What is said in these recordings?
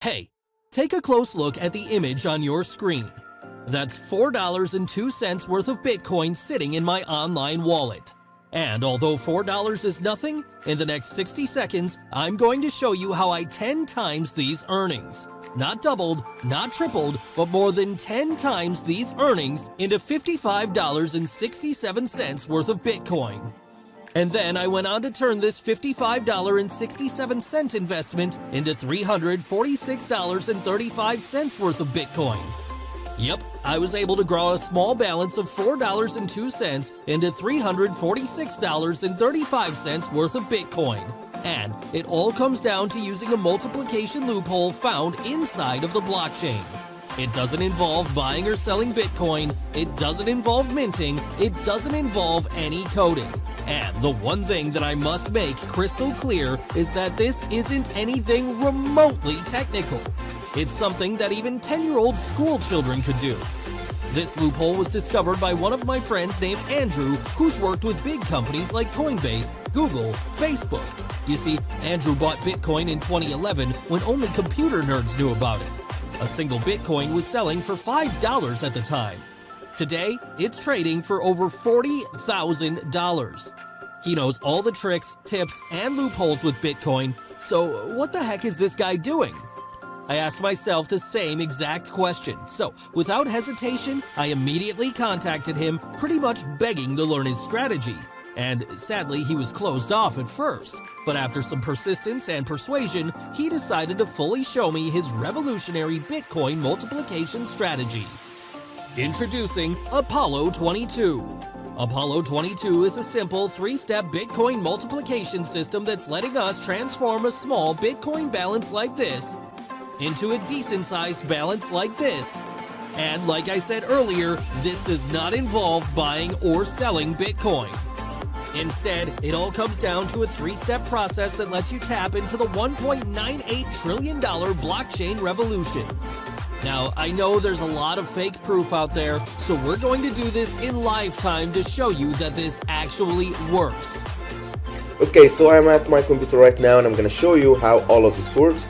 Hey, take a close look at the image on your screen. That's $4.02 worth of Bitcoin sitting in my online wallet. And although $4 is nothing, in the next 60 seconds, I'm going to show you how I 10 times these earnings. Not doubled, not tripled, but more than 10 times these earnings into $55.67 worth of Bitcoin. And then I went on to turn this $55.67 investment into $346.35 worth of Bitcoin. Yep, I was able to grow a small balance of $4.02 into $346.35 worth of Bitcoin. And it all comes down to using a multiplication loophole found inside of the blockchain. It doesn't involve buying or selling Bitcoin, it doesn't involve minting, it doesn't involve any coding. And the one thing that I must make crystal clear is that this isn't anything remotely technical. It's something that even 10-year-old school children could do. This loophole was discovered by one of my friends named Andrew, who's worked with big companies like Coinbase, Google, Facebook. You see, Andrew bought Bitcoin in 2011 when only computer nerds knew about it. A single Bitcoin was selling for $5 at the time. Today, it's trading for over $40,000. He knows all the tricks, tips, and loopholes with Bitcoin, so what the heck is this guy doing? I asked myself the same exact question, so without hesitation, I immediately contacted him, pretty much begging to learn his strategy. And sadly, he was closed off at first, but after some persistence and persuasion, he decided to fully show me his revolutionary Bitcoin multiplication strategy. Introducing Apollo 22. Apollo 22 is a simple 3-step Bitcoin multiplication system that's letting us transform a small Bitcoin balance like this into a decent-sized balance like this. And like I said earlier, this does not involve buying or selling Bitcoin. Instead, it all comes down to a 3-step process that lets you tap into the $1.98 trillion blockchain revolution. Now, I know there's a lot of fake proof out there, so we're going to do this in lifetime to show you that this actually works. Okay, so I'm at my computer right now and I'm going to show you how all of this works.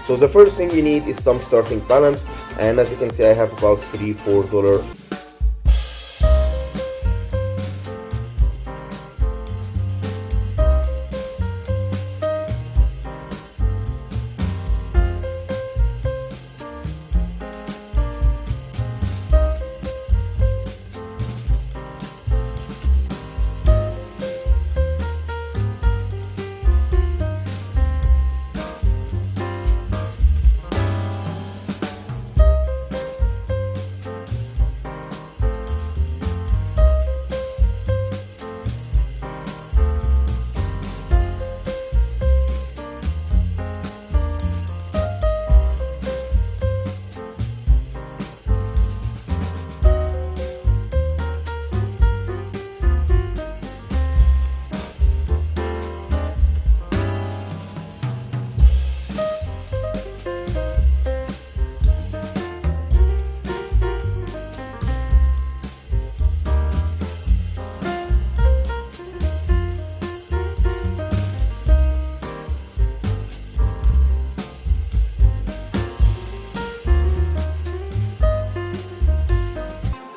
So the first thing you need is some starting balance, and as you can see I have about $3-4.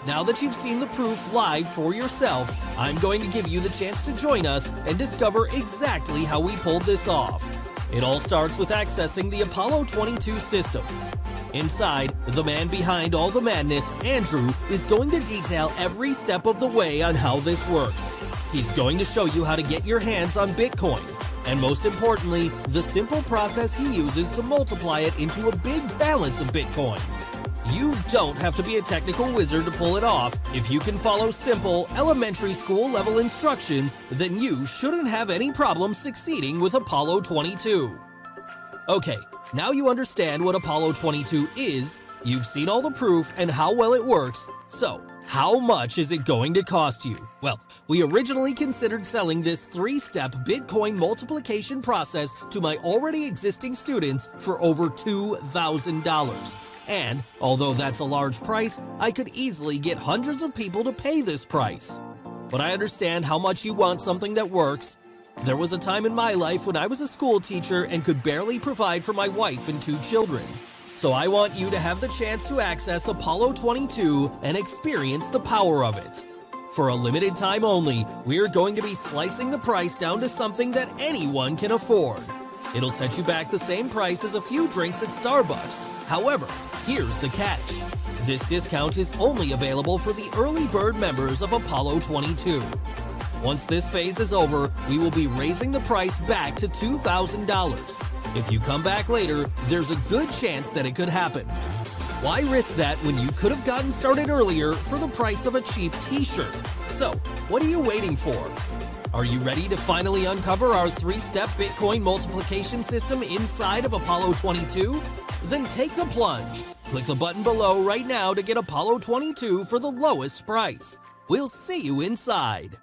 Now that you've seen the proof live for yourself, I'm going to give you the chance to join us and discover exactly how we pulled this off. It all starts with accessing the Apollo 22 system. Inside, the man behind all the madness, Andrew, is going to detail every step of the way on how this works. He's going to show you how to get your hands on Bitcoin, and most importantly, the simple process he uses to multiply it into a big balance of Bitcoin. You don't have to be a technical wizard to pull it off. If you can follow simple, elementary school level instructions, then you shouldn't have any problem succeeding with Apollo 22. Okay, now you understand what Apollo 22 is, you've seen all the proof and how well it works, so how much is it going to cost you? Well, we originally considered selling this 3-step Bitcoin multiplication process to my already existing students for over $2,000. And, although that's a large price, I could easily get hundreds of people to pay this price. But I understand how much you want something that works, There was a time in my life when I was a school teacher and could barely provide for my wife and 2 children. So I want you to have the chance to access Apollo 22 and experience the power of it. For a limited time only, we're going to be slicing the price down to something that anyone can afford. It'll set you back the same price as a few drinks at Starbucks. However, here's the catch. This discount is only available for the early bird members of Apollo 22. Once this phase is over, we will be raising the price back to $2,000. If you come back later, there's a good chance that it could happen. Why risk that when you could have gotten started earlier for the price of a cheap t-shirt? So, what are you waiting for? Are you ready to finally uncover our 3-step Bitcoin multiplication system inside of Apollo 22? Then take the plunge. Click the button below right now to get Apollo 22 for the lowest price. We'll see you inside.